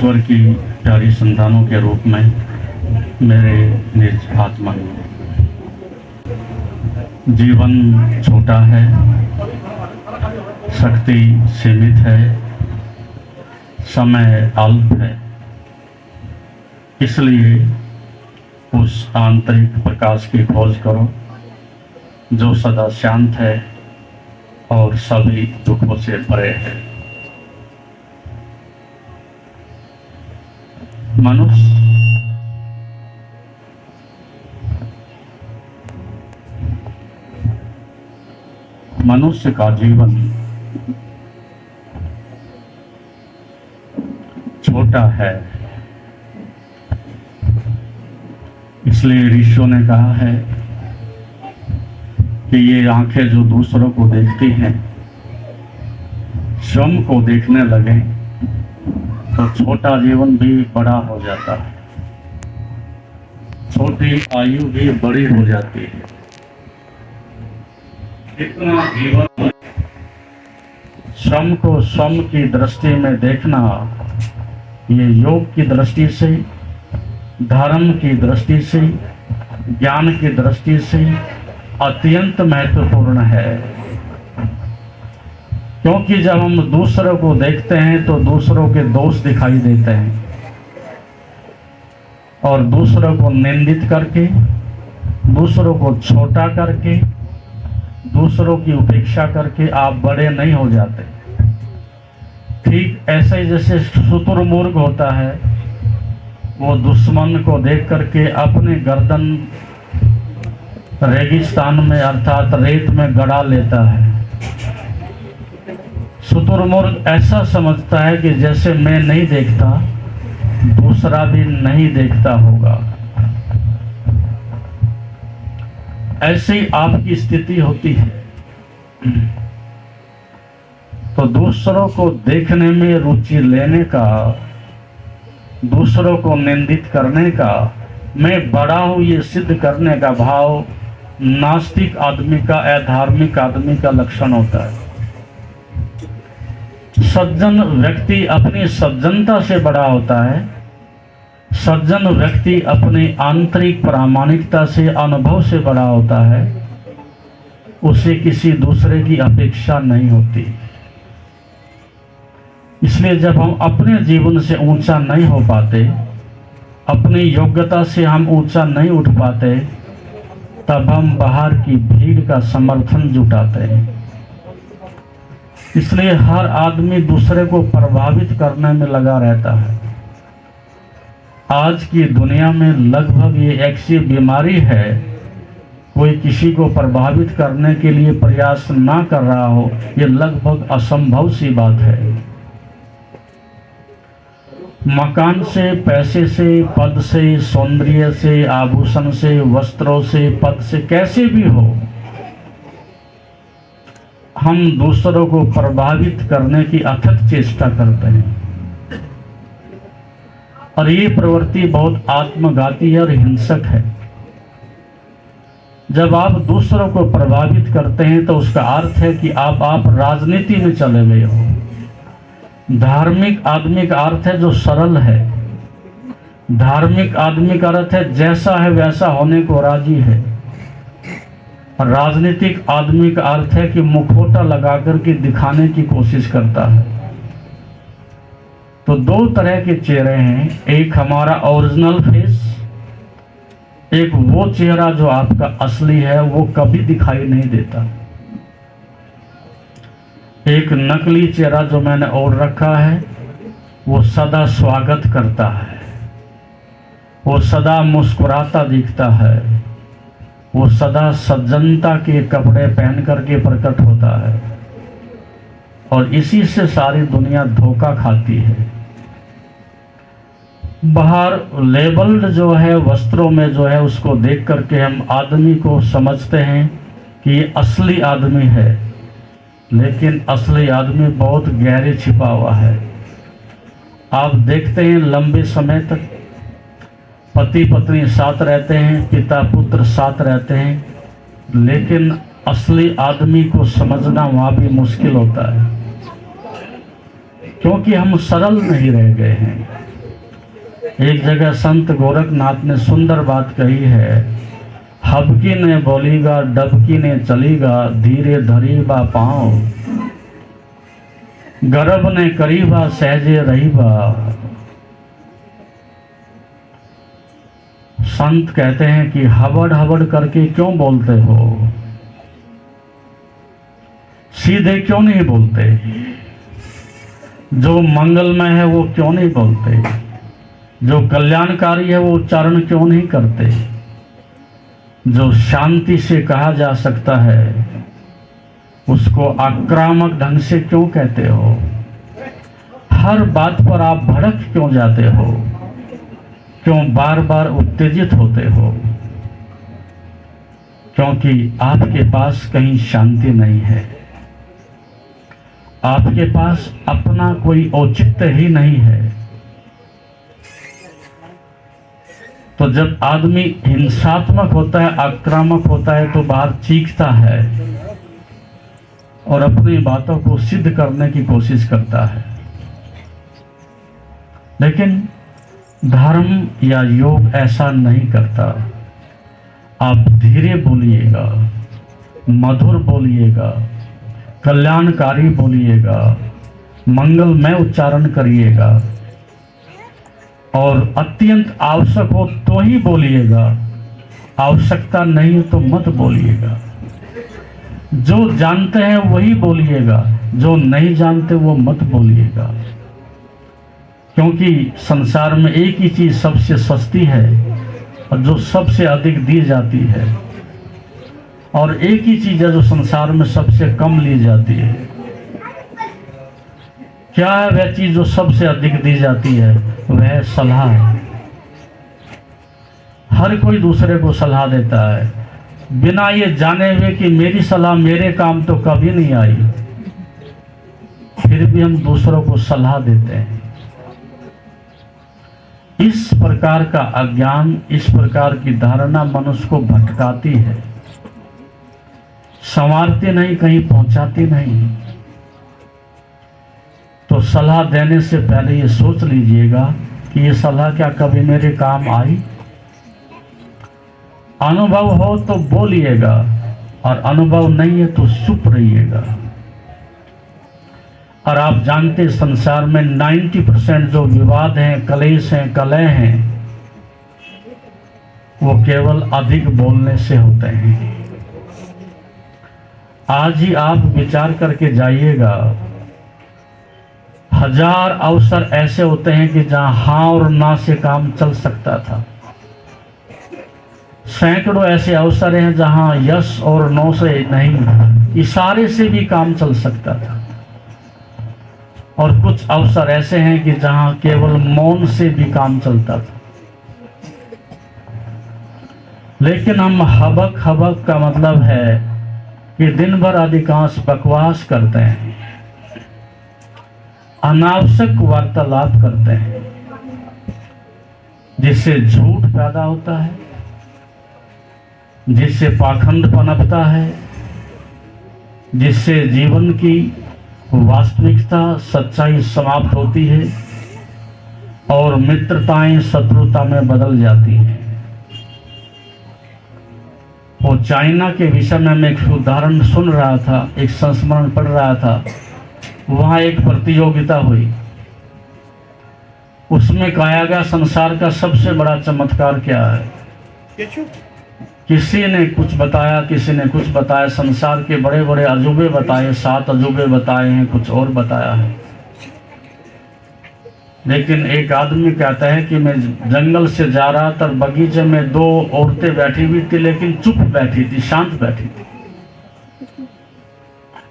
ईश्वर की प्यारी संतानों के रूप में मेरे निज आत्मा, जीवन छोटा है, शक्ति सीमित है, समय अल्प है। इसलिए उस आंतरिक प्रकाश की खोज करो जो सदा शांत है और सभी दुखों से परे है। मनुष्य का जीवन छोटा है, इसलिए ऋषियों ने कहा है कि ये आंखें जो दूसरों को देखती हैं, स्वयं को देखने लगे तो छोटा जीवन भी बड़ा हो जाता है, छोटी आयु भी बड़ी हो जाती है। इतना जीवन स्वयं को स्वयं की दृष्टि में देखना, ये योग की दृष्टि से, धर्म की दृष्टि से, ज्ञान की दृष्टि से अत्यंत महत्वपूर्ण है। क्योंकि जब हम दूसरों को देखते हैं तो दूसरों के दोष दिखाई देते हैं और दूसरों को निंदित करके, दूसरों को छोटा करके, दूसरों की उपेक्षा करके आप बड़े नहीं हो जाते। ठीक ऐसे ही जैसे शुतुरमुर्ग होता है, वो दुश्मन को देख करके अपने गर्दन रेगिस्तान में अर्थात रेत में गड़ा लेता है। शुतुरमुर्ग ऐसा समझता है कि जैसे मैं नहीं देखता, दूसरा भी नहीं देखता होगा। ऐसी आपकी स्थिति होती है। तो दूसरों को देखने में रुचि लेने का, दूसरों को निंदित करने का, मैं बड़ा हूं ये सिद्ध करने का भाव नास्तिक आदमी का, अधार्मिक आदमी का लक्षण होता है। सज्जन व्यक्ति अपनी सज्जनता से बड़ा होता है। सज्जन व्यक्ति अपनी आंतरिक प्रामाणिकता से, अनुभव से बड़ा होता है। उसे किसी दूसरे की अपेक्षा नहीं होती। इसलिए जब हम अपने जीवन से ऊंचा नहीं हो पाते, अपनी योग्यता से हम ऊंचा नहीं उठ पाते, तब हम बाहर की भीड़ का समर्थन जुटाते हैं। इसलिए हर आदमी दूसरे को प्रभावित करने में लगा रहता है। आज की दुनिया में लगभग ये ऐसी बीमारी है, कोई किसी को प्रभावित करने के लिए प्रयास ना कर रहा हो, ये लगभग असंभव सी बात है। मकान से, पैसे से, पद से, सौंदर्य से, आभूषण से, वस्त्रों से, पद से, कैसे भी हो, हम दूसरों को प्रभावित करने की अथक चेष्टा करते हैं। और ये प्रवृत्ति बहुत आत्मघाती और हिंसक है। जब आप दूसरों को प्रभावित करते हैं तो उसका अर्थ है कि आप राजनीति में चले गए हो। धार्मिक आदमी का अर्थ है जो सरल है। धार्मिक आदमी का अर्थ है जैसा है वैसा होने को राजी है। और राजनीतिक आदमी का अर्थ है कि मुखौटा लगा करके दिखाने की कोशिश करता है। तो दो तरह के चेहरे हैं, एक हमारा ओरिजिनल फेस, एक वो चेहरा जो आपका असली है, वो कभी दिखाई नहीं देता। एक नकली चेहरा जो मैंने ओढ़ रखा है, वो सदा स्वागत करता है, वो सदा मुस्कुराता दिखता है, वो सदा सज्जनता के कपड़े पहन करके प्रकट होता है। और इसी से सारी दुनिया धोखा खाती है। बाहर लेबल्ड जो है, वस्त्रों में जो है, उसको देख करके हम आदमी को समझते हैं कि ये असली आदमी है, लेकिन असली आदमी बहुत गहरे छिपा हुआ है। आप देखते हैं लंबे समय तक पति पत्नी साथ रहते हैं, पिता पुत्र साथ रहते हैं, लेकिन असली आदमी को समझना वहाँ भी मुश्किल होता है, क्योंकि हम सरल नहीं रह गए हैं। एक जगह संत गोरखनाथ ने सुंदर बात कही है, हबकी ने बोलीगा डबकी ने चलीगा, धीरे धरीबा पाँव, गर्भ ने करीबा सहजे रहीबा। संत कहते हैं कि हबड़ हबड़ करके क्यों बोलते हो, सीधे क्यों नहीं बोलते, जो मंगलमय है वो क्यों नहीं बोलते, जो कल्याणकारी है वो उच्चारण क्यों नहीं करते, जो शांति से कहा जा सकता है उसको आक्रामक ढंग से क्यों कहते हो, हर बात पर आप भड़क क्यों जाते हो, क्यों बार बार उत्तेजित होते हो? क्योंकि आपके पास कहीं शांति नहीं है, आपके पास अपना कोई औचित्य ही नहीं है। तो जब आदमी हिंसात्मक होता है, आक्रामक होता है, तो बाहर चीखता है और अपनी बातों को सिद्ध करने की कोशिश करता है। लेकिन धर्म या योग ऐसा नहीं करता। आप धीरे बोलिएगा, मधुर बोलिएगा, कल्याणकारी बोलिएगा, मंगलमय उच्चारण करिएगा और अत्यंत आवश्यक हो तो ही बोलिएगा, आवश्यकता नहीं तो मत बोलिएगा। जो जानते हैं वही बोलिएगा, जो नहीं जानते वो मत बोलिएगा। क्योंकि संसार में एक ही चीज सबसे सस्ती है और जो सबसे अधिक दी जाती है, और एक ही चीज है जो संसार में सबसे कम ली जाती है। क्या है वह चीज जो सबसे अधिक दी जाती है? वह सलाह है। हर कोई दूसरे को सलाह देता है बिना ये जाने हुए कि मेरी सलाह मेरे काम तो कभी नहीं आई, फिर भी हम दूसरों को सलाह देते हैं। इस प्रकार का अज्ञान, इस प्रकार की धारणा मनुष्य को भटकाती है, संवारती नहीं, कहीं पहुंचाती नहीं। तो सलाह देने से पहले ये सोच लीजिएगा कि ये सलाह क्या कभी मेरे काम आई? अनुभव हो तो बोलिएगा और अनुभव नहीं है तो चुप रहिएगा। और आप जानते संसार में 90% जो विवाद हैं, कलेश हैं, कलह हैं, वो केवल अधिक बोलने से होते हैं। आज ही आप विचार करके जाइएगा, हजार अवसर ऐसे होते हैं कि जहां हाँ और ना से काम चल सकता था। सैकड़ों ऐसे अवसर हैं जहां यस और नो से नहीं, इशारे से भी काम चल सकता था। और कुछ अवसर ऐसे हैं कि जहां केवल मौन से भी काम चलता था। लेकिन हम हबक हबक का मतलब है कि दिन भर अधिकांश बकवास करते हैं, अनावश्यक वार्तालाप करते हैं, जिससे झूठ पैदा होता है, जिससे पाखंड पनपता है, जिससे जीवन की वास्तविकता, सच्चाई समाप्त होती है और मित्रताएं शत्रुता में बदल जाती हैं। वो चाइना के विषय में मैं एक उदाहरण सुन रहा था, एक संस्मरण पढ़ रहा था। वहां एक प्रतियोगिता हुई, उसमें कहा गया संसार का सबसे बड़ा चमत्कार क्या है। किसी ने कुछ बताया, किसी ने कुछ बताया, संसार के बड़े बड़े अजूबे बताए, 7 अजूबे बताए हैं, कुछ और बताया है। लेकिन एक आदमी कहता है कि मैं जंगल से जा रहा था, बगीचे में 2 औरतें बैठी हुई थी, लेकिन चुप बैठी थी, शांत बैठी थी।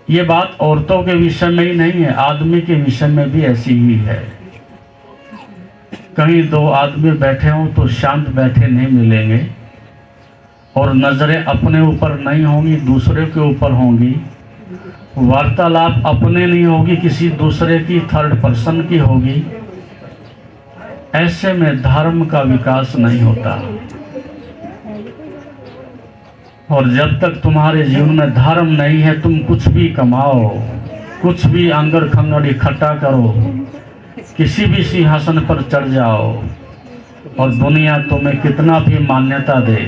ये बात औरतों के विषय में ही नहीं है, आदमी के विषय में भी ऐसी ही है। कहीं 2 आदमी बैठे हों तो शांत बैठे नहीं मिलेंगे और नजरें अपने ऊपर नहीं होंगी, दूसरे के ऊपर होंगी। वार्तालाप अपने नहीं होगी, किसी दूसरे की, थर्ड पर्सन की होगी। ऐसे में धर्म का विकास नहीं होता। और जब तक तुम्हारे जीवन में धर्म नहीं है, तुम कुछ भी कमाओ, कुछ भी अंगड़ खंगड़ इकट्ठा करो, किसी भी सिंहासन पर चढ़ जाओ, और दुनिया तुम्हें कितना भी मान्यता दे,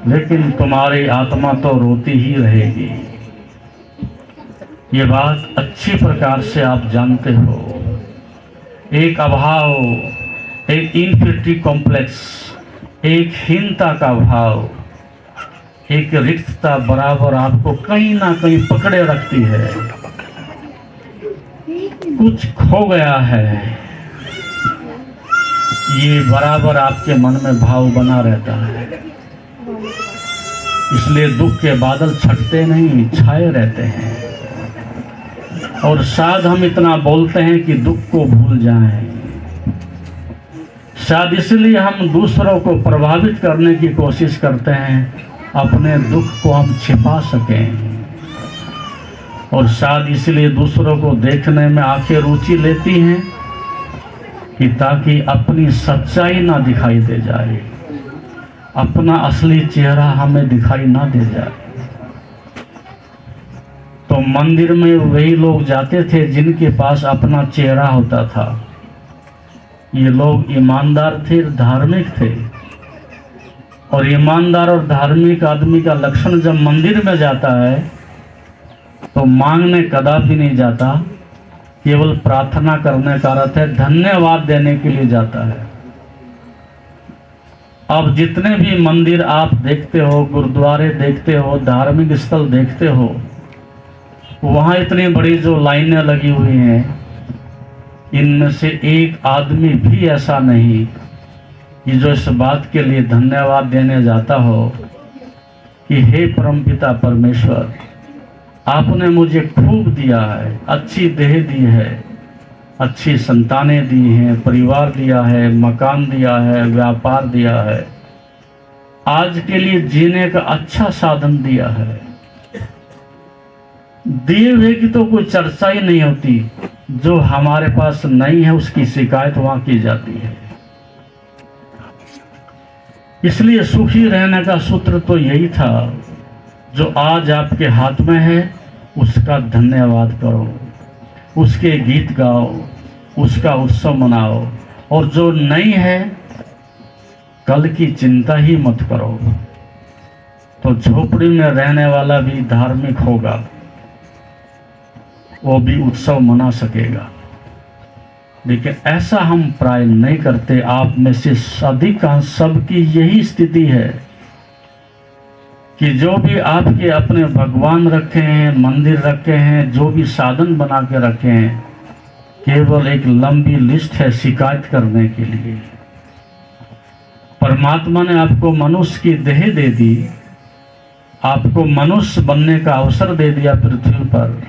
लेकिन तुम्हारी आत्मा तो रोती ही रहेगी। ये बात अच्छी प्रकार से आप जानते हो। एक अभाव, एक इन्फिनिटी कॉम्प्लेक्स, एक हीनता का भाव, एक रिक्तता बराबर आपको कहीं ना कहीं पकड़े रखती है। कुछ खो गया है, ये बराबर आपके मन में भाव बना रहता है। इसलिए दुख के बादल छटते नहीं, छाए रहते हैं। और शायद हम इतना बोलते हैं कि दुख को भूल जाएं। शायद इसलिए हम दूसरों को प्रभावित करने की कोशिश करते हैं, अपने दुख को हम छिपा सकें। और शायद इसलिए दूसरों को देखने में आंखें रुचि लेती हैं कि ताकि अपनी सच्चाई ना दिखाई दे जाए, अपना असली चेहरा हमें दिखाई ना दे जाए। तो मंदिर में वही लोग जाते थे जिनके पास अपना चेहरा होता था। ये लोग ईमानदार थे, धार्मिक थे। और ईमानदार और धार्मिक आदमी का लक्षण जब मंदिर में जाता है तो मांगने कदापि नहीं जाता, केवल प्रार्थना करने का अर्थ है धन्यवाद देने के लिए जाता है। अब जितने भी मंदिर आप देखते हो, गुरुद्वारे देखते हो, धार्मिक स्थल देखते हो, वहाँ इतनी बड़ी जो लाइनें लगी हुई हैं, इनमें से एक आदमी भी ऐसा नहीं कि जो इस बात के लिए धन्यवाद देने जाता हो कि हे परमपिता परमेश्वर, आपने मुझे खूब दिया है, अच्छी देह दी है, अच्छी संतानें दी हैं, परिवार दिया है, मकान दिया है, व्यापार दिया है, आज के लिए जीने का अच्छा साधन दिया है। दिए हुए की तो कोई चर्चा ही नहीं होती, जो हमारे पास नहीं है उसकी शिकायत वहां की जाती है। इसलिए सुखी रहने का सूत्र तो यही था, जो आज आपके हाथ में है उसका धन्यवाद करो, उसके गीत गाओ, उसका उत्सव मनाओ। और जो नहीं है कल की चिंता ही मत करो। तो झोपड़ी में रहने वाला भी धार्मिक होगा, वो भी उत्सव मना सकेगा। लेकिन ऐसा हम प्राय नहीं करते। आप में से अधिकांश सबकी यही स्थिति है कि जो भी आपके अपने भगवान रखे हैं, मंदिर रखे हैं, जो भी साधन बना के रखे हैं, केवल एक लंबी लिस्ट है शिकायत करने के लिए। परमात्मा ने आपको मनुष्य की देह दे दी, आपको मनुष्य बनने का अवसर दे दिया पृथ्वी पर,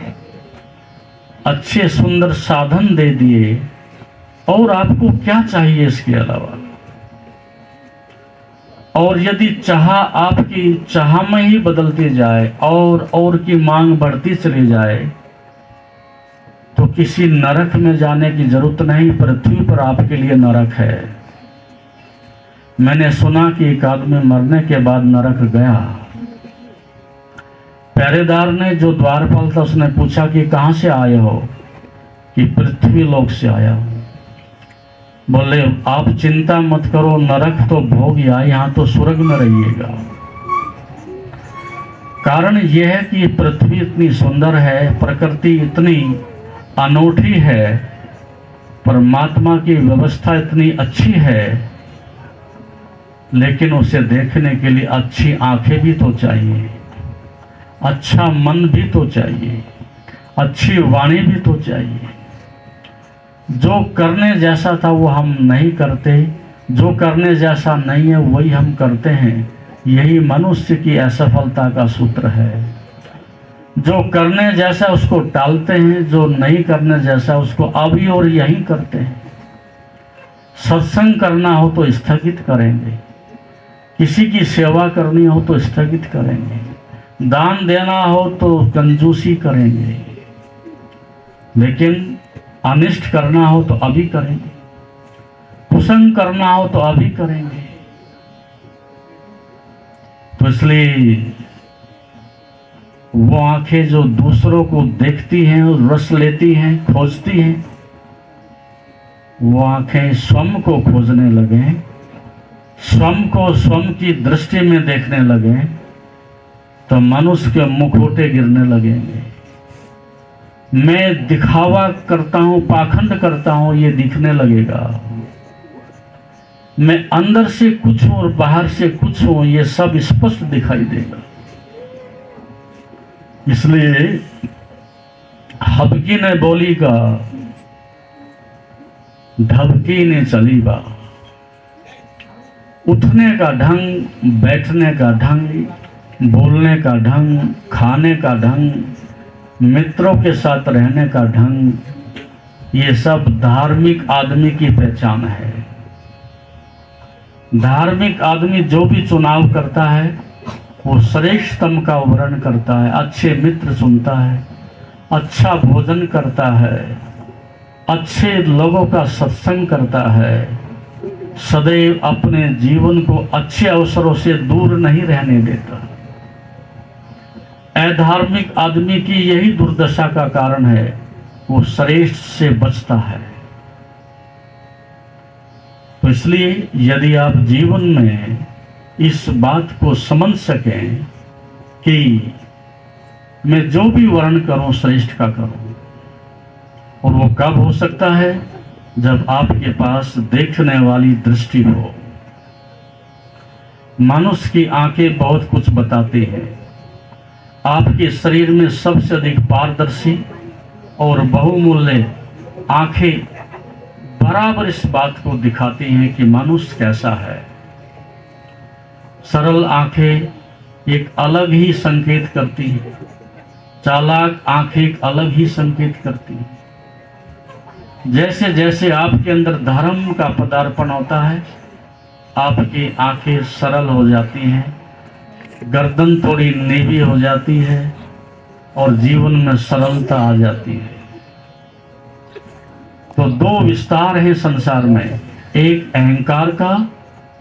अच्छे सुंदर साधन दे दिए, और आपको क्या चाहिए इसके अलावा? और यदि चाह आपकी चाह में ही बदलती जाए और की मांग बढ़ती चली जाए, तो किसी नरक में जाने की जरूरत नहीं, पृथ्वी पर आपके लिए नरक है। मैंने सुना कि एक आदमी मरने के बाद नरक गया। पहरेदार ने, जो द्वारपाल था, उसने पूछा कि कहाँ से आए हो? कि पृथ्वी लोक से आया हूं। बोले आप चिंता मत करो, नरक तो भोग या, यहाँ तो स्वर्ग में रहिएगा। कारण यह है कि पृथ्वी इतनी सुंदर है, प्रकृति इतनी अनूठी है, परमात्मा की व्यवस्था इतनी अच्छी है, लेकिन उसे देखने के लिए अच्छी आंखें भी तो चाहिए, अच्छा मन भी तो चाहिए, अच्छी वाणी भी तो चाहिए। जो करने जैसा था वो हम नहीं करते, जो करने जैसा नहीं है वही हम करते हैं। यही मनुष्य की असफलता का सूत्र है। जो करने जैसा उसको टालते हैं, जो नहीं करने जैसा उसको अभी और यही करते हैं। सत्संग करना हो तो स्थगित करेंगे, किसी की सेवा करनी हो तो स्थगित करेंगे, दान देना हो तो कंजूसी करेंगे, लेकिन अनिष्ट करना हो तो अभी करेंगे, कुसंग करना हो तो अभी करेंगे। तो इसलिए वो आंखें जो दूसरों को देखती हैं और रस लेती हैं, खोजती हैं, वो आंखें स्वयं को खोजने लगें, स्वयं को स्वयं की दृष्टि में देखने लगें, तो मनुष्य के मुखौटे गिरने लगेंगे। मैं दिखावा करता हूं, पाखंड करता हूं, ये दिखने लगेगा। मैं अंदर से कुछ हूं और बाहर से कुछ हूं, ये सब स्पष्ट दिखाई देगा। इसलिए हबकी ने बोली का, ढबकी ने चली बा। उठने का ढंग, बैठने का ढंग, बोलने का ढंग, खाने का ढंग, मित्रों के साथ रहने का ढंग, ये सब धार्मिक आदमी की पहचान है। धार्मिक आदमी जो भी चुनाव करता है वो श्रेष्ठतम का वर्णन करता है, अच्छे मित्र चुनता है, अच्छा भोजन करता है, अच्छे लोगों का सत्संग करता है, सदैव अपने जीवन को अच्छे अवसरों से दूर नहीं रहने देता। अधार्मिक आदमी की यही दुर्दशा का कारण है, वो श्रेष्ठ से बचता है। तो इसलिए यदि आप जीवन में इस बात को समझ सकें कि मैं जो भी वर्ण करूं श्रेष्ठ का करूं, और वो कब हो सकता है, जब आपके पास देखने वाली दृष्टि हो। मनुष्य की आंखें बहुत कुछ बताती हैं। आपके शरीर में सबसे अधिक पारदर्शी और बहुमूल्य आंखें बराबर इस बात को दिखाती हैं कि मनुष्य कैसा है। सरल आंखें एक अलग ही संकेत करती हैं, चालाक आंखें एक अलग ही संकेत करती हैं। जैसे जैसे आपके अंदर धर्म का पदार्पण होता है, आपकी आंखें सरल हो जाती हैं, गर्दन थोड़ी नीवी हो जाती है और जीवन में सरलता आ जाती है। तो दो विस्तार हैं संसार में, एक अहंकार का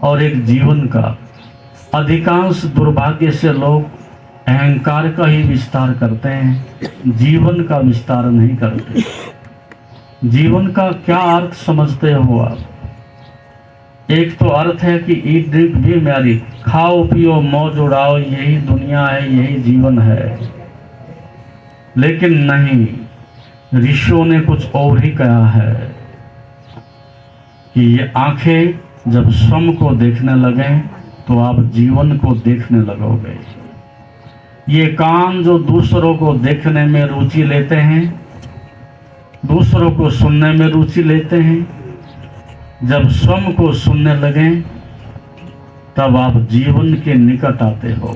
और एक जीवन का। अधिकांश दुर्भाग्य से लोग अहंकार का ही विस्तार करते हैं, जीवन का विस्तार नहीं करते। जीवन का क्या अर्थ समझते हो आप? एक तो अर्थ है कि ईट ड्रिंक बी मैरी, खाओ पियो मौज उड़ाओ, यही दुनिया है, यही जीवन है। लेकिन नहीं, ऋषियों ने कुछ और ही कहा है कि ये आंखें जब स्वयं को देखने लगें तो आप जीवन को देखने लगोगे। ये कान जो दूसरों को देखने में रुचि लेते हैं, दूसरों को सुनने में रुचि लेते हैं, जब स्वयं को सुनने लगें तब आप जीवन के निकट आते हो।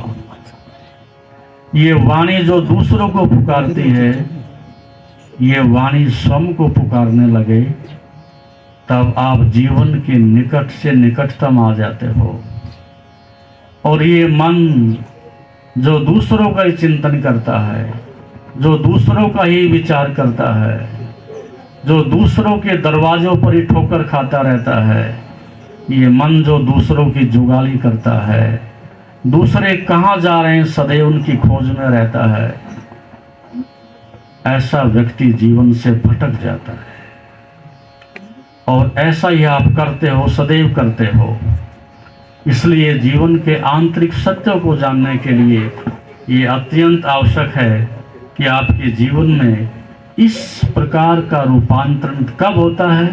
ये वाणी जो दूसरों को पुकारती है, ये वाणी स्वयं को पुकारने लगे तब आप जीवन के निकट से निकटतम आ जाते हो। और ये मन जो दूसरों का ही चिंतन करता है, जो दूसरों का ही विचार करता है, जो दूसरों के दरवाजों पर ही ठोकर खाता रहता है, ये मन जो दूसरों की जुगाली करता है, दूसरे कहाँ जा रहे हैं सदैव उनकी खोज में रहता है, ऐसा व्यक्ति जीवन से भटक जाता है। और ऐसा ही आप करते हो, सदैव करते हो। इसलिए जीवन के आंतरिक सत्यों को जानने के लिए ये अत्यंत आवश्यक है कि आपके जीवन में इस प्रकार का रूपांतरण कब होता है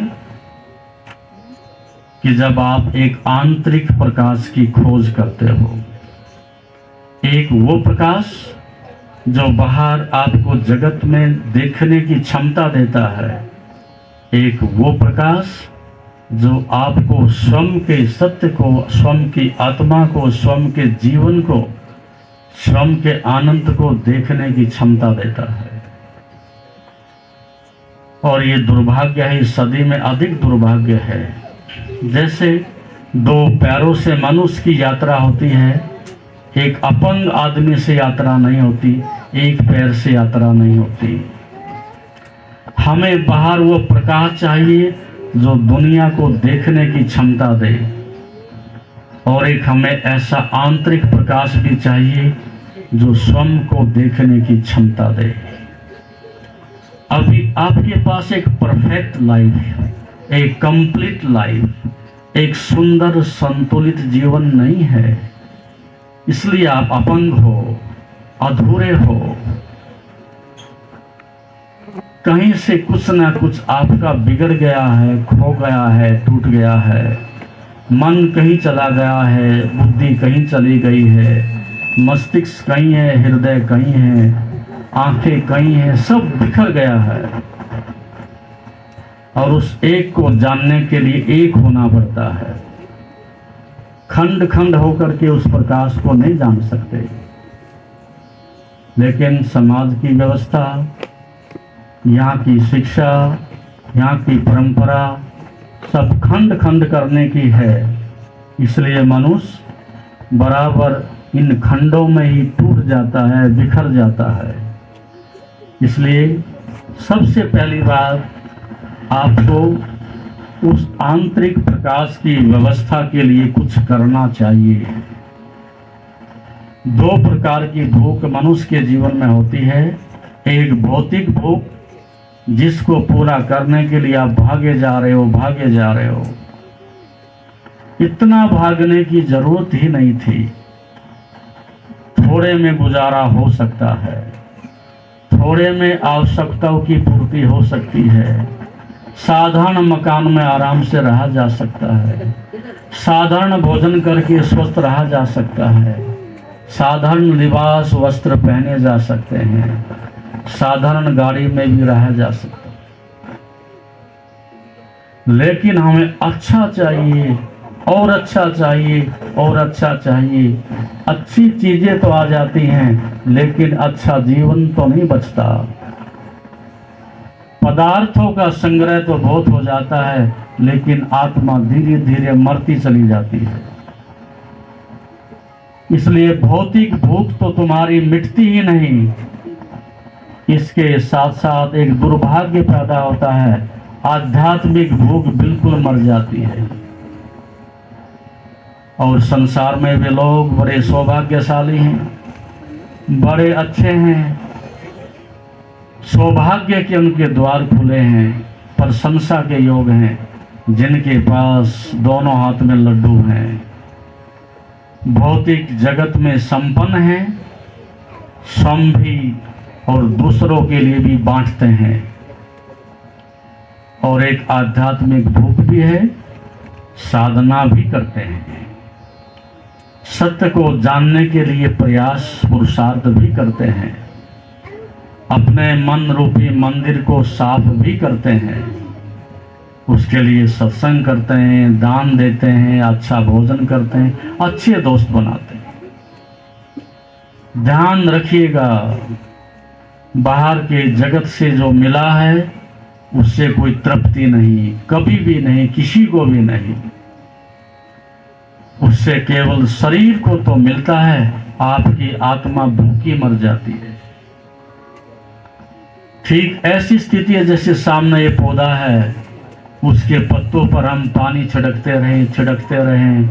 कि जब आप एक आंतरिक प्रकाश की खोज करते हो। एक वो प्रकाश जो बाहर आपको जगत में देखने की क्षमता देता है, एक वो प्रकाश जो आपको स्वयं के सत्य को, स्वयं की आत्मा को, स्वयं के जीवन को, स्वयं के आनंद को देखने की क्षमता देता है। और ये दुर्भाग्य है, इस सदी में अधिक दुर्भाग्य है। जैसे दो पैरों से मनुष्य की यात्रा होती है, एक अपंग आदमी से यात्रा नहीं होती, एक पैर से यात्रा नहीं होती। हमें बाहर वो प्रकाश चाहिए जो दुनिया को देखने की क्षमता दे, और एक हमें ऐसा आंतरिक प्रकाश भी चाहिए जो स्वयं को देखने की क्षमता दे। अभी आपके पास एक परफेक्ट लाइफ है, एक कंप्लीट लाइफ, एक सुंदर संतुलित जीवन नहीं है। इसलिए आप अपंग हो, अधूरे हो, कहीं से कुछ ना कुछ आपका बिगड़ गया है, खो गया है, टूट गया है। मन कहीं चला गया है, बुद्धि कहीं चली गई है, मस्तिष्क कहीं है, हृदय कहीं है, आंखें कहीं हैं, सब बिखर गया है। और उस एक को जानने के लिए एक होना पड़ता है। खंड खंड होकर के उस प्रकाश को नहीं जान सकते। लेकिन समाज की व्यवस्था, यहाँ की शिक्षा, यहाँ की परंपरा सब खंड खंड करने की है। इसलिए मनुष्य बराबर इन खंडों में ही टूट जाता है, बिखर जाता है। इसलिए सबसे पहली बात आपको उस आंतरिक प्रकाश की व्यवस्था के लिए कुछ करना चाहिए। दो प्रकार की भूख मनुष्य के जीवन में होती है। एक भौतिक भूख, जिसको पूरा करने के लिए आप भागे जा रहे हो। इतना भागने की जरूरत ही नहीं थी। थोड़े में गुजारा हो सकता है, थोड़े में आवश्यकताओं की पूर्ति हो सकती है। साधारण मकान में आराम से रहा जा सकता है, साधारण भोजन करके स्वस्थ रहा जा सकता है, साधारण लिबास वस्त्र पहने जा सकते हैं, साधारण गाड़ी में भी रहा जा सकता है। लेकिन हमें अच्छा चाहिए और अच्छा चाहिए और अच्छा चाहिए। अच्छी चीजें तो आ जाती हैं, लेकिन अच्छा जीवन तो नहीं बचता। पदार्थों का संग्रह तो बहुत हो जाता है, लेकिन आत्मा धीरे धीरे मरती चली जाती है। इसलिए भौतिक भूख तो तुम्हारी मिटती ही नहीं, इसके साथ साथ एक दुर्भाग्य पैदा होता है। आध्यात्मिक भूख बिल्कुल मर जाती है। और संसार में वे लोग बड़े सौभाग्यशाली हैं, बड़े अच्छे हैं, सौभाग्य के उनके द्वार खुले हैं, प्रशंसा के योग हैं, जिनके पास दोनों हाथ में लड्डू हैं, भौतिक जगत में संपन्न हैं, स्वयं भी और दूसरों के लिए भी बांटते हैं। और एक आध्यात्मिक भूख भी है, साधना भी करते हैं, सत्य को जानने के लिए प्रयास पुरुषार्थ भी करते हैं, अपने मन रूपी मंदिर को साफ भी करते हैं, उसके लिए सत्संग करते हैं, दान देते हैं, अच्छा भोजन करते हैं, अच्छे दोस्त बनाते हैं। ध्यान रखिएगा, बाहर के जगत से जो मिला है उससे कोई तृप्ति नहीं, कभी भी नहीं, किसी को भी नहीं। उससे केवल शरीर को तो मिलता है, आपकी आत्मा भूखी मर जाती है। ठीक ऐसी स्थिति है जैसे सामने ये पौधा है, उसके पत्तों पर हम पानी छिड़कते रहें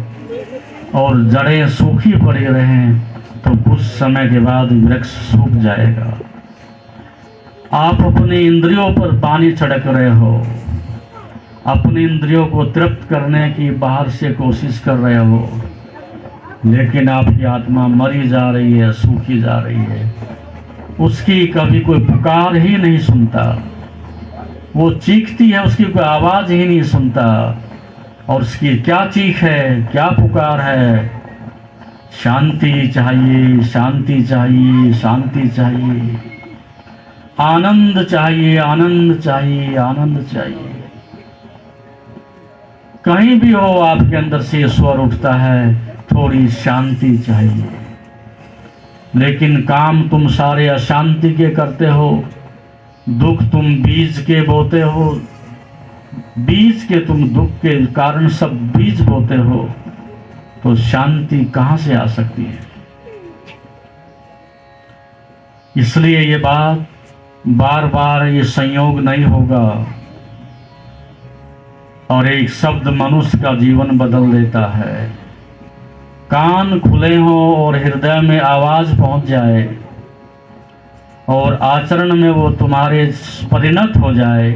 और जड़ें सूखी पड़ी रहें, तो कुछ समय के बाद वृक्ष सूख जाएगा। आप अपनी इंद्रियों पर पानी छिड़क रहे हो, अपनी इंद्रियों को तृप्त करने की बाहर से कोशिश कर रहे हो, लेकिन आपकी आत्मा मरी जा रही है, सूखी जा रही है। उसकी कभी कोई पुकार ही नहीं सुनता, वो चीखती है, उसकी कोई आवाज ही नहीं सुनता। और उसकी क्या चीख है, क्या पुकार है? शांति चाहिए, शांति चाहिए, शांति चाहिए, आनंद चाहिए, आनंद चाहिए, आनंद चाहिए। कहीं भी हो आपके अंदर से स्वर उठता है, थोड़ी शांति चाहिए। लेकिन काम तुम सारे अशांति के करते हो, दुख तुम बीज के बोते हो, बीज के तुम दुख के कारण सब बीज बोते हो, तो शांति कहां से आ सकती है? इसलिए ये बात बार बार ये संयोग नहीं होगा, और एक शब्द मनुष्य का जीवन बदल देता है। कान खुले हों और हृदय में आवाज पहुंच जाए और आचरण में वो तुम्हारे परिणत हो जाए,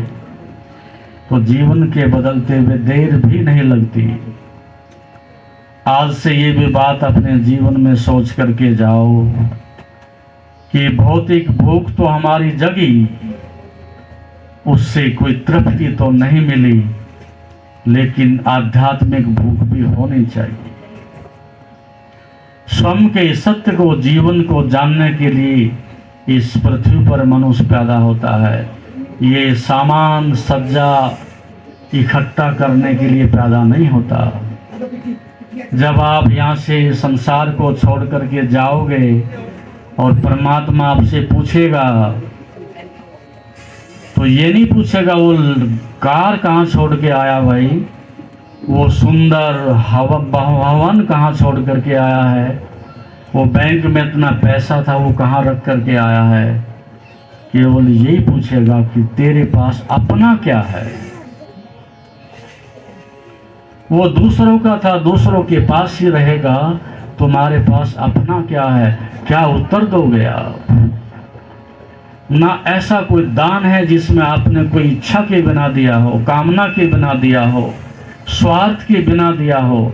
तो जीवन के बदलते हुए देर भी नहीं लगती। आज से ये भी बात अपने जीवन में सोच करके जाओ कि भौतिक भूख तो हमारी जगी, उससे कोई तृप्ति तो नहीं मिली, लेकिन आध्यात्मिक भूख भी होनी चाहिए। स्वयं के सत्य को, जीवन को जानने के लिए इस पृथ्वी पर मनुष्य पैदा होता है। ये सामान सज्जा इकट्ठा करने के लिए पैदा नहीं होता। जब आप यहाँ से संसार को छोड़ करके जाओगे और परमात्मा आपसे पूछेगा, तो ये नहीं पूछेगा वो कार कहाँ छोड़ के आया भाई, वो सुंदर भवन कहाँ छोड़ करके आया है, वो बैंक में इतना पैसा था वो कहाँ रख करके आया है। केवल यही पूछेगा कि तेरे पास अपना क्या है। वो दूसरों का था, दूसरों के पास ही रहेगा, तुम्हारे पास अपना क्या है, क्या उत्तर दोगे आप? ना ऐसा कोई दान है जिसमें आपने कोई इच्छा के बिना दिया हो, कामना के बिना दिया हो, स्वार्थ के बिना दिया हो।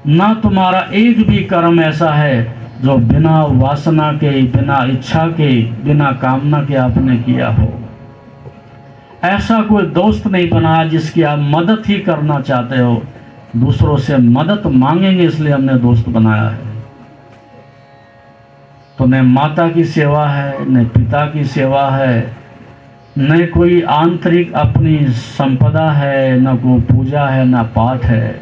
ना तुम्हारा एक भी कर्म ऐसा है जो बिना वासना के, बिना इच्छा के, बिना कामना के आपने किया हो। ऐसा कोई दोस्त नहीं बना जिसकी आप मदद ही करना चाहते हो। दूसरों से मदद मांगेंगे इसलिए हमने दोस्त बनाया है। तो न माता की सेवा है, न पिता की सेवा है, न कोई आंतरिक अपनी संपदा है, न कोई पूजा है, न पाठ है।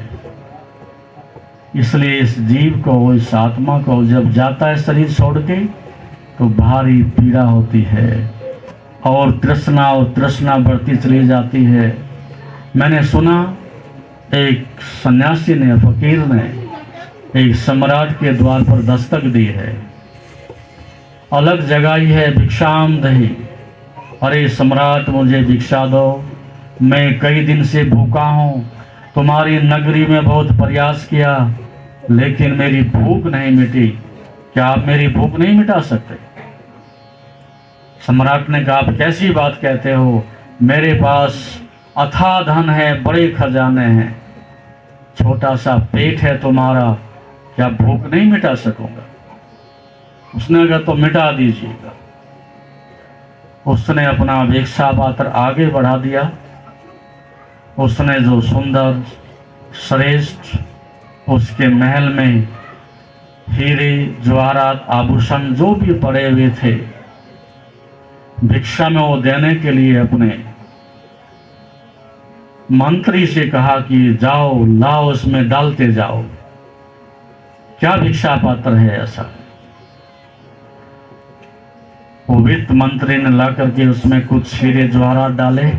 इसलिए इस जीव को, इस आत्मा को जब जाता है शरीर छोड़ के, तो भारी पीड़ा होती है और तृष्णा बढ़ती चली जाती है। मैंने सुना एक सन्यासी ने, फकीर ने एक सम्राट के द्वार पर दस्तक दी है, अलग जगाई है, भिक्षाम दही। अरे सम्राट मुझे भिक्षा दो, मैं कई दिन से भूखा हूँ, तुम्हारी नगरी में बहुत प्रयास किया लेकिन मेरी भूख नहीं मिटी, क्या आप मेरी भूख नहीं मिटा सकते? सम्राट ने कहा, आप कैसी बात कहते हो, मेरे पास अथाह धन है, बड़े खजाने हैं, छोटा सा पेट है तुम्हारा, क्या भूख नहीं मिटा सकूंगा? उसने कहा तो मिटा दीजिएगा। उसने अपना भिक्षा पात्र आगे बढ़ा दिया। उसने जो सुंदर श्रेष्ठ उसके महल में हीरे जवाहरात आभूषण जो भी पड़े हुए थे, भिक्षा में वो देने के लिए अपने मंत्री से कहा कि जाओ लाओ, उसमें डालते जाओ। क्या भिक्षा पात्र है ऐसा? वो वित्त मंत्री ने ला करके उसमें कुछ हीरे जवाहरात डाले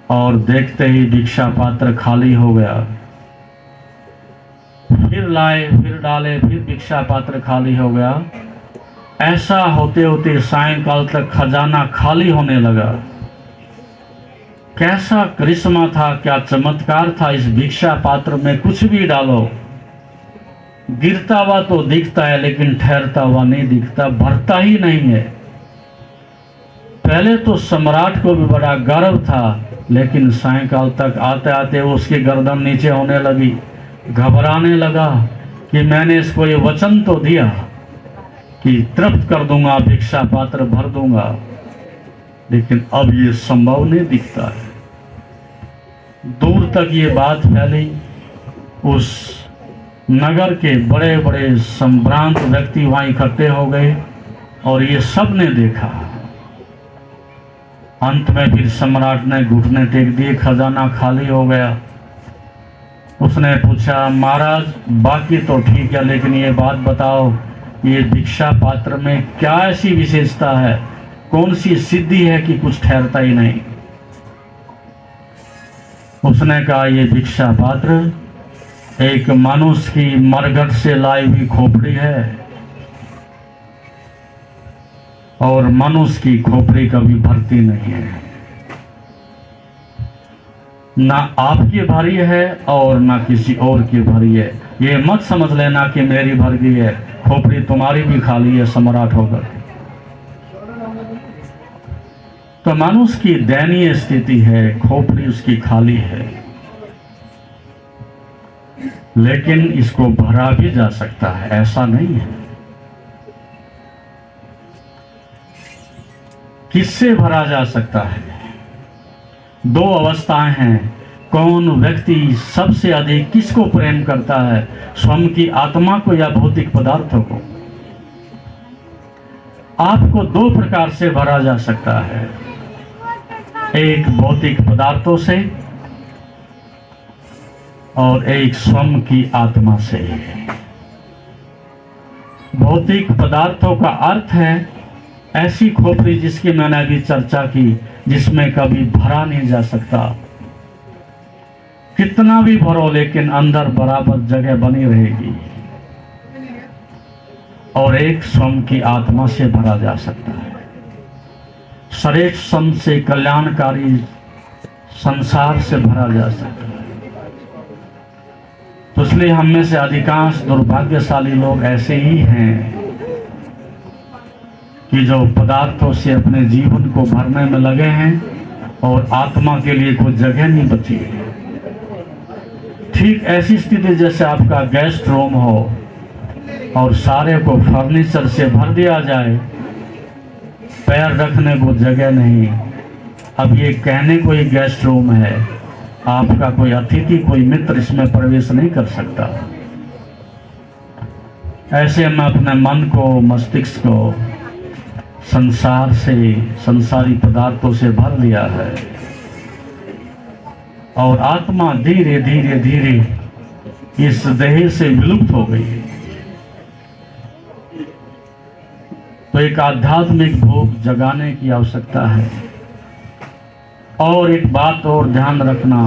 और देखते ही भिक्षा पात्र खाली हो गया। फिर लाए, फिर डाले, फिर भिक्षा पात्र खाली हो गया। ऐसा होते होते सायंकाल तक खजाना खाली होने लगा। कैसा करिश्मा था, क्या चमत्कार था इस भिक्षा पात्र में। कुछ भी डालो, गिरता हुआ तो दिखता है लेकिन ठहरता हुआ नहीं दिखता, भरता ही नहीं है। पहले तो सम्राट को भी बड़ा गर्व था, लेकिन सायंकाल तक आते आते उसकी गर्दन नीचे होने लगी। घबराने लगा कि मैंने इसको ये वचन तो दिया कि तृप्त कर दूंगा, भिक्षा पात्र भर दूंगा, लेकिन अब ये संभव नहीं दिखता है। दूर तक ये बात फैली। उस नगर के बड़े बड़े संभ्रांत व्यक्ति वहां इकट्ठे हो गए और ये सब ने देखा। अंत में फिर सम्राट ने घुटने टेक दिए, खजाना खाली हो गया। उसने पूछा, महाराज बाकी तो ठीक है, लेकिन ये बात बताओ, ये भिक्षा पात्र में क्या ऐसी विशेषता है, कौन सी सिद्धि है कि कुछ ठहरता ही नहीं? उसने कहा, ये भिक्षा पात्र एक मनुष्य की मरघट से लाई हुई खोपड़ी है और मनुष्य की खोपड़ी कभी भरती नहीं है। ना आपकी भरी है और ना किसी और की भरी है। ये मत समझ लेना कि मेरी भर गई है, खोपड़ी तुम्हारी भी खाली है सम्राट होकर। तो मनुष्य की दयनीय स्थिति है, खोपड़ी उसकी खाली है, लेकिन इसको भरा भी जा सकता है, ऐसा नहीं है। किससे भरा जा सकता है? दो अवस्थाएं हैं। कौन व्यक्ति सबसे अधिक किसको प्रेम करता है, स्वयं की आत्मा को या भौतिक पदार्थों को? आपको दो प्रकार से भरा जा सकता है, एक भौतिक पदार्थों से और एक स्वयं की आत्मा से। भौतिक पदार्थों का अर्थ है ऐसी खोपड़ी जिसकी मैंने अभी चर्चा की, जिसमें कभी भरा नहीं जा सकता। कितना भी भरो लेकिन अंदर बराबर जगह बनी रहेगी। और एक स्वयं की आत्मा से भरा जा सकता है, श्रेष्ठ संत से, कल्याणकारी संसार से भरा जा सकता है। तो इसलिए हम में से अधिकांश दुर्भाग्यशाली लोग ऐसे ही हैं कि जो पदार्थों से अपने जीवन को भरने में लगे हैं और आत्मा के लिए कोई जगह नहीं बची है। ठीक ऐसी स्थिति जैसे आपका गेस्ट रूम हो और सारे को फर्नीचर से भर दिया जाए, पैर रखने को जगह नहीं। अब ये कहने को ही गेस्ट रूम है, आपका कोई अतिथि, कोई मित्र इसमें प्रवेश नहीं कर सकता। ऐसे में अपने मन को, मस्तिष्क को संसार से, संसारी पदार्थों से भर लिया है और आत्मा धीरे धीरे धीरे इस देह से विलुप्त हो गई है। तो एक आध्यात्मिक भूख जगाने की आवश्यकता है। और एक बात और ध्यान रखना,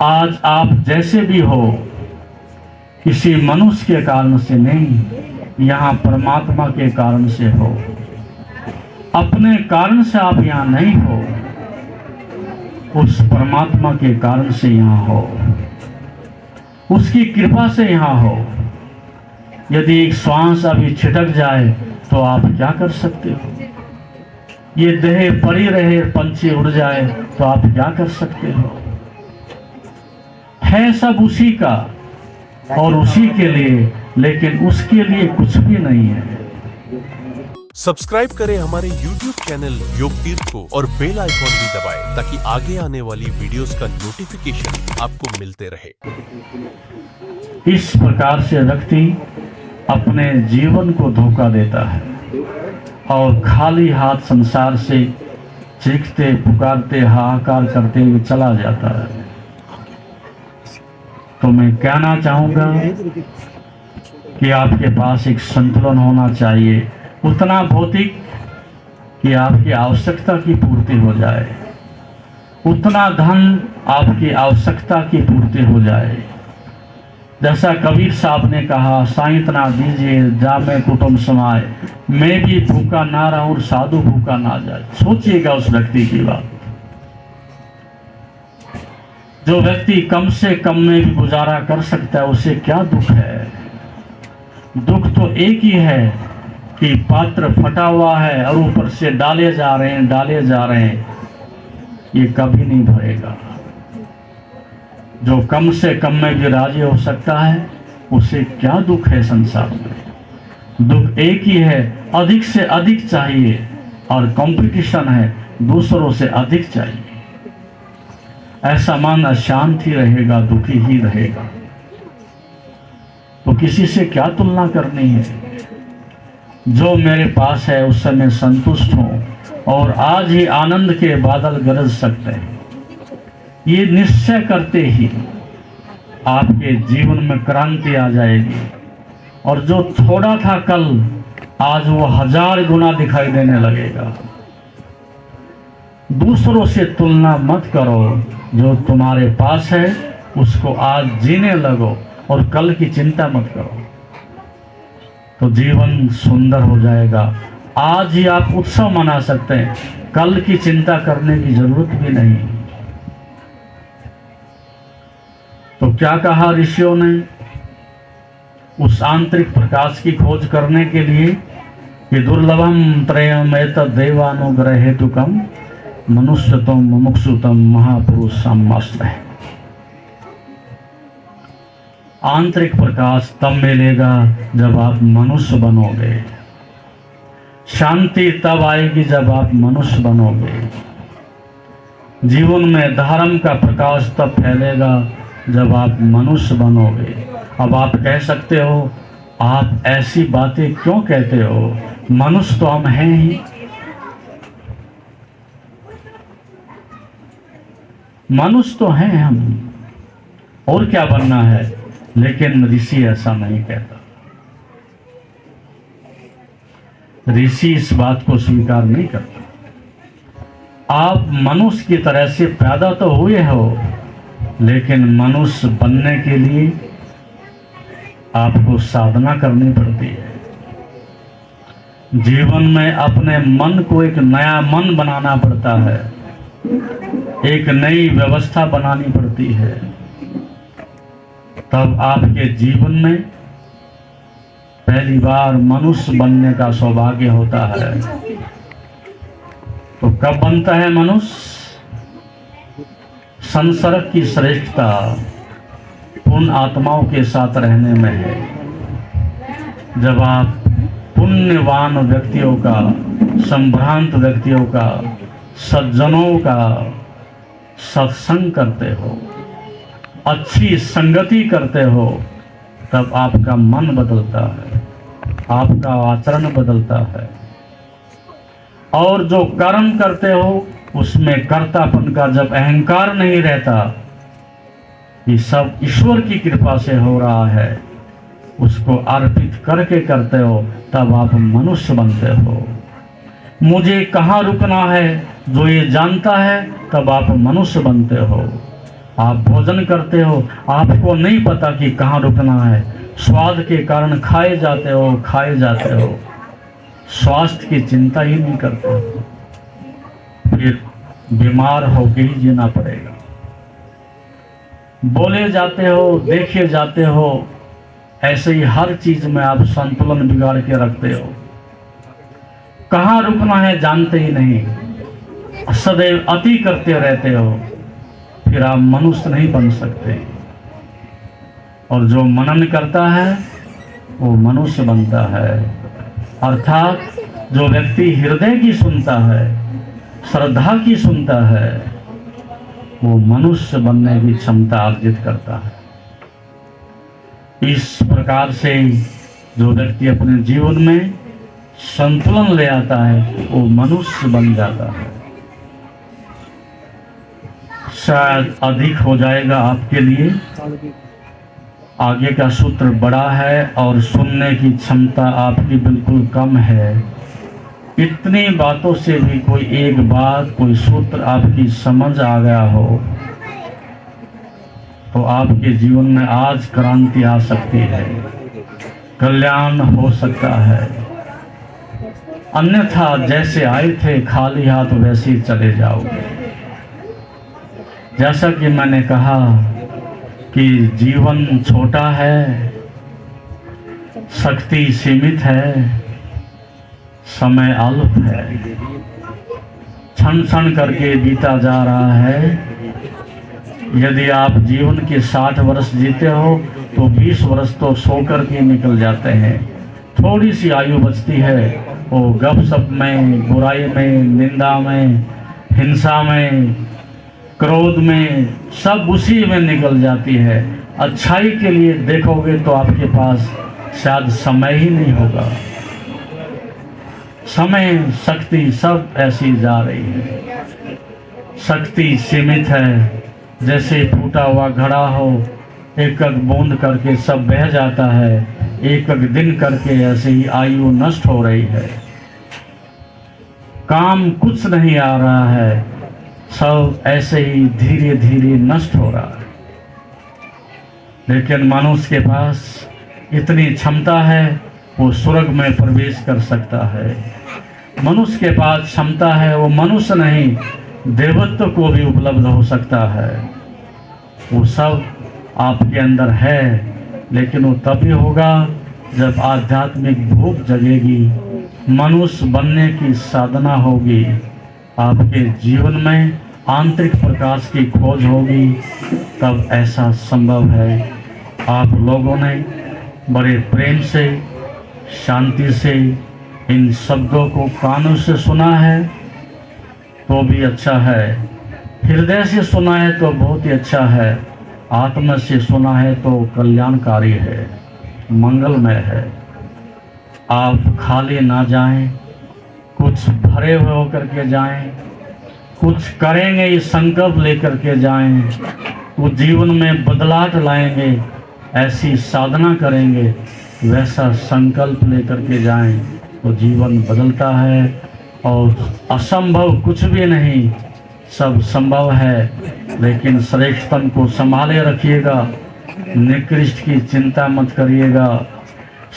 आज आप जैसे भी हो, किसी मनुष्य के कारण से नहीं, यहाँ परमात्मा के कारण से हो। अपने कारण से आप यहाँ नहीं हो, उस परमात्मा के कारण से यहाँ हो, उसकी कृपा से यहाँ हो। यदि एक श्वास अभी छिटक जाए तो आप क्या कर सकते हो? ये देह पड़ी रहे, पंछी उड़ जाए तो आप क्या कर सकते हो? है सब उसी का और उसी के लिए, लेकिन उसके लिए कुछ भी नहीं है। सब्सक्राइब करें हमारे YouTube चैनल योग तीर्थ को और बेल आइकॉन भी दबाएं ताकि आगे आने वाली वीडियोस का नोटिफिकेशन आपको मिलते रहे। इस प्रकार से व्यक्ति अपने जीवन को धोखा देता है और खाली हाथ संसार से चीखते, पुकारते, हाहाकार करते हुए चला जाता है। तो मैं कहना चाहूँगा कि आपके पास एक संतुलन होना चाहिए, उतना भौतिक कि आपकी आवश्यकता की पूर्ति हो जाए, उतना धन आपकी आवश्यकता की पूर्ति हो जाए। जैसा कबीर साहब ने कहा, साईं तना दीजिए जामे कुटुंब समाए, मैं भी भूखा ना रहूं, साधु भूखा ना जाए। सोचिएगा उस व्यक्ति की बात। जो व्यक्ति कम से कम में भी गुजारा कर सकता है, उसे क्या दुख है? दुख तो एक ही है कि पात्र फटा हुआ है और ऊपर से डाले जा रहे हैं, ये कभी नहीं भरेगा। जो कम से कम में भी राजी हो सकता है, उसे क्या दुख है संसार में? दुख एक ही है, अधिक से अधिक चाहिए और कंपटीशन है, दूसरों से अधिक चाहिए। ऐसा मन अशांत ही रहेगा, दुखी ही रहेगा। तो किसी से क्या तुलना करनी है? जो मेरे पास है उससे मैं संतुष्ट हूं और आज ही आनंद के बादल गरज सकते हैं। ये निश्चय करते ही आपके जीवन में क्रांति आ जाएगी और जो थोड़ा था कल, आज वो 1000 गुना दिखाई देने लगेगा। दूसरों से तुलना मत करो, जो तुम्हारे पास है उसको आज जीने लगो और कल की चिंता मत करो, तो जीवन सुंदर हो जाएगा। आज ही आप उत्सव मना सकते हैं, कल की चिंता करने की जरूरत भी नहीं। तो क्या कहा ऋषियों ने? उस आंतरिक प्रकाश की खोज करने के लिए कि दुर्लभम त्रयम एतद्देवानुग्रह हेतुकम मनुष्यतम मुमुक्षुतम महापुरुष समाश्रय। आंतरिक प्रकाश तब मिलेगा जब आप मनुष्य बनोगे, शांति तब आएगी जब आप मनुष्य बनोगे, जीवन में धर्म का प्रकाश तब फैलेगा जब आप मनुष्य बनोगे। अब आप कह सकते हो आप ऐसी बातें क्यों कहते हो, मनुष्य तो हम हैं ही। मनुष्य तो हैं हम, और क्या बनना है, लेकिन ऋषि ऐसा नहीं कहता। ऋषि इस बात को स्वीकार नहीं करता। आप मनुष्य की तरह से पैदा तो हुए हो, लेकिन मनुष्य बनने के लिए आपको साधना करनी पड़ती है। जीवन में अपने मन को एक नया मन बनाना पड़ता है, एक नई व्यवस्था बनानी पड़ती है, तब आपके जीवन में पहली बार मनुष्य बनने का सौभाग्य होता है। तो कब बनता है मनुष्य? संसर्ग की श्रेष्ठता उन आत्माओं के साथ रहने में है। जब आप पुण्यवान व्यक्तियों का, संभ्रांत व्यक्तियों का, सज्जनों का सत्संग करते हो, अच्छी संगति करते हो, तब आपका मन बदलता है, आपका आचरण बदलता है। और जो कर्म करते हो उसमें कर्तापन का जब अहंकार नहीं रहता, ये सब ईश्वर की कृपा से हो रहा है, उसको अर्पित करके करते हो, तब आप मनुष्य बनते हो। मुझे कहाँ रुकना है जो ये जानता है, तब आप मनुष्य बनते हो। आप भोजन करते हो, आपको नहीं पता कि कहाँ रुकना है, स्वाद के कारण खाए जाते हो, स्वास्थ्य की चिंता ही नहीं करते हो, फिर बीमार होकर ही जीना पड़ेगा। बोले जाते हो, देखे जाते हो, ऐसे ही हर चीज में आप संतुलन बिगाड़ के रखते हो। कहाँ रुकना है जानते ही नहीं, सदैव अति करते रहते हो, फिर आप मनुष्य नहीं बन सकते। और जो मनन करता है वो मनुष्य बनता है। अर्थात जो व्यक्ति हृदय की सुनता है, श्रद्धा की सुनता है, वो मनुष्य बनने की क्षमता अर्जित करता है। इस प्रकार से जो व्यक्ति अपने जीवन में संतुलन ले आता है, वो मनुष्य बन जाता है। शायद अधिक हो जाएगा आपके लिए, आगे का सूत्र बड़ा है और सुनने की क्षमता आपकी बिल्कुल कम है। इतनी बातों से भी कोई एक बात, कोई सूत्र आपकी समझ आ गया हो, तो आपके जीवन में आज क्रांति आ सकती है, कल्याण हो सकता है। अन्यथा जैसे आए थे खाली हाथ वैसे ही चले जाओगे। जैसा कि मैंने कहा कि जीवन छोटा है, शक्ति सीमित है, समय अल्प है, क्षण क्षण करके बीता जा रहा है। यदि आप जीवन के 60 वर्ष जीते हो तो 20 वर्ष तो सो कर के निकल जाते हैं। थोड़ी सी आयु बचती है, वो गपशप में, बुराई में, निंदा में, हिंसा में, क्रोध में, सब उसी में निकल जाती है। अच्छाई के लिए देखोगे तो आपके पास शायद समय ही नहीं होगा। समय, शक्ति सब ऐसी जा रही है। शक्ति सीमित है, जैसे फूटा हुआ घड़ा हो, एक एक बूंद करके सब बह जाता है, एक एक दिन करके ऐसे ही आयु नष्ट हो रही है। काम कुछ नहीं आ रहा है, सब ऐसे ही धीरे धीरे नष्ट हो रहा है। लेकिन मनुष्य के पास इतनी क्षमता है, वो स्वर्ग में प्रवेश कर सकता है। मनुष्य के पास क्षमता है, वो मनुष्य नहीं देवत्व को भी उपलब्ध हो सकता है। वो सब आपके अंदर है, लेकिन वो तभी होगा जब आध्यात्मिक भूख जगेगी, मनुष्य बनने की साधना होगी, आपके जीवन में आंतरिक प्रकाश की खोज होगी, तब ऐसा संभव है। आप लोगों ने बड़े प्रेम से, शांति से इन शब्दों को कानों से सुना है तो भी अच्छा है, हृदय से सुना है तो बहुत ही अच्छा है, आत्मा से सुना है तो कल्याणकारी है, मंगलमय है। आप खाली ना जाएं, कुछ भरे हुए होकर के जाएं, कुछ करेंगे ये संकल्प लेकर के जाएं, वो जीवन में बदलाव लाएंगे, ऐसी साधना करेंगे, वैसा संकल्प लेकर के जाएं तो जीवन बदलता है। और असंभव कुछ भी नहीं, सब संभव है। लेकिन श्रेष्ठतम को संभाले रखिएगा, निकृष्ट की चिंता मत करिएगा,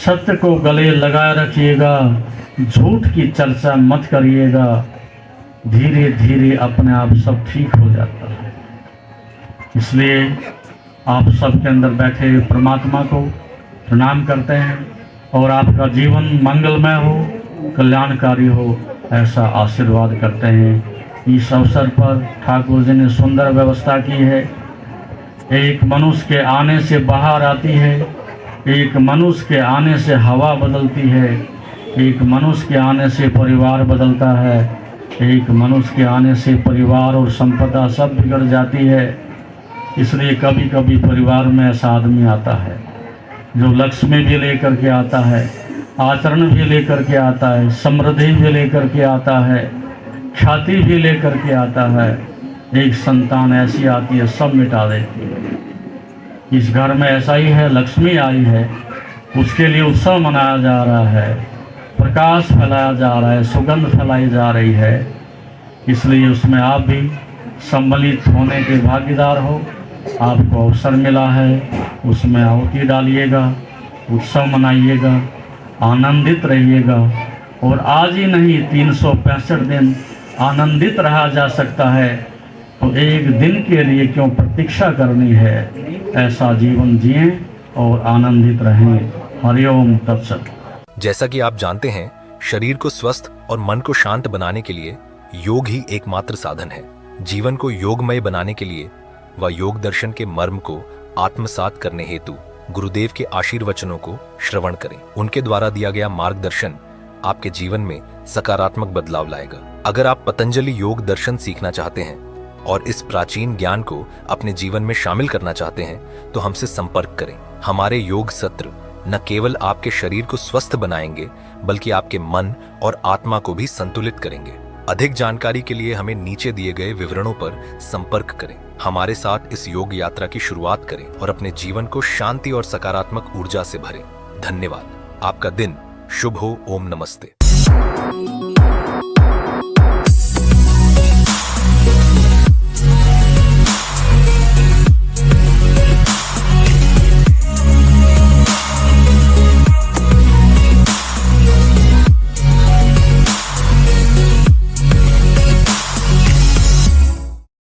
सत्य को गले लगाए रखिएगा, झूठ की चर्चा मत करिएगा। धीरे धीरे अपने आप सब ठीक हो जाता है। इसलिए आप सबके अंदर बैठे हुए परमात्मा को प्रणाम करते हैं और आपका जीवन मंगलमय हो, कल्याणकारी हो, ऐसा आशीर्वाद करते हैं। इस अवसर पर ठाकुर जी ने सुंदर व्यवस्था की है। एक मनुष्य के आने से बाहर आती है, एक मनुष्य के आने से हवा बदलती है, एक मनुष्य के आने से परिवार बदलता है, एक मनुष्य के आने से परिवार और संपदा सब बिगड़ जाती है। इसलिए कभी कभी परिवार में ऐसा आदमी आता है जो लक्ष्मी भी लेकर के आता है, आचरण भी लेकर के आता है, समृद्धि भी लेकर के आता है, ख्याति भी लेकर के आता है। एक संतान ऐसी आती है सब मिटा देती है। इस घर में ऐसा ही है, लक्ष्मी आई है, उसके लिए उत्सव मनाया जा रहा है, प्रकाश फैलाया जा रहा है, सुगंध फैलाई जा रही है। इसलिए उसमें आप भी सम्मिलित होने के भागीदार हो। आपको अवसर मिला है, उसमें आहुति डालिएगा, उत्सव मनाइएगा, आनंदित रहिएगा। और आज ही नहीं 365 दिन आनंदित रहा जा सकता है, तो एक दिन के लिए क्यों प्रतीक्षा करनी है। ऐसा जीवन जिएं और आनंदित रहें। हरिओम तत्सत। जैसा कि आप जानते हैं, शरीर को स्वस्थ और मन को शांत बनाने के लिए योग ही एकमात्र साधन है। जीवन को योगमय बनाने के लिए व योग दर्शन के मर्म को आत्मसात करने हेतु गुरुदेव के आशीर्वचनों को श्रवण करें। उनके द्वारा दिया गया मार्गदर्शन आपके जीवन में सकारात्मक बदलाव लाएगा। अगर आप पतंजलि योग दर्शन सीखना चाहते हैं और इस प्राचीन ज्ञान को अपने जीवन में शामिल करना चाहते हैं, तो हमसे संपर्क करें। हमारे योग सत्र न केवल आपके शरीर को स्वस्थ बनाएंगे, बल्कि आपके मन और आत्मा को भी संतुलित करेंगे। अधिक जानकारी के लिए हमें नीचे दिए गए विवरणों पर संपर्क करें। हमारे साथ इस योग यात्रा की शुरुआत करें और अपने जीवन को शांति और सकारात्मक ऊर्जा से भरें। धन्यवाद। आपका दिन शुभ हो। ओम नमस्ते।